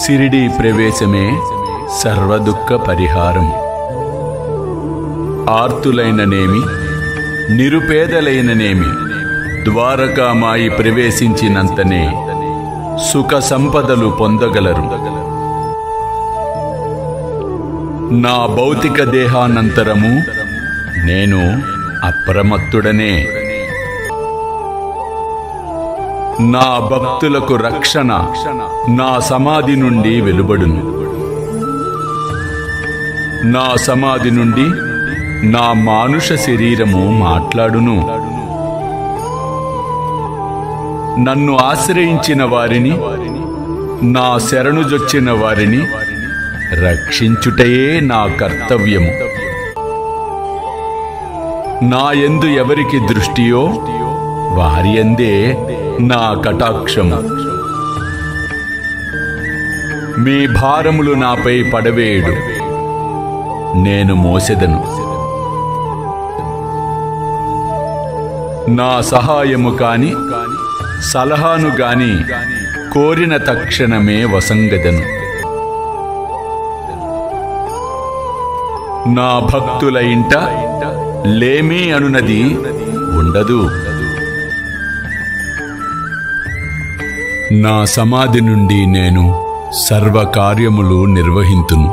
సిరిడి ప్రవేశమే సర్వదుఃఖ పరిహారం. ఆర్తులైననేమి నిరుపేదలైననేమి ద్వారకామాయి ప్రవేశించినంతనే సుఖ సంపదలు పొందగలరు. నా భౌతిక దేహానంతరము నేను అప్రమత్తుడనే. నా భక్తులకు రక్షణ నా సమాధి నుండి వెలువడును. నా సమాధి నుండి నా మానుష శరీరము మాట్లాడును. నన్ను ఆశ్రయించిన వారిని, నా శరణుజొచ్చిన వారిని రక్షించుటయే నా కర్తవ్యము. నా యందు ఎవరికి దృష్టియో వారి యందే నా కటాక్షము. మీ భారములు నాపై పడవేయుడు, నేను మోసెదను. నా సహాయము కాని సలహాను గాని కోరిన తక్షణమే వసంగదను. నా భక్తుల ఇంట లేమి అనునది ఉండదు. నా సమాధి నుండి నేను సర్వకార్యములు నిర్వహింతును.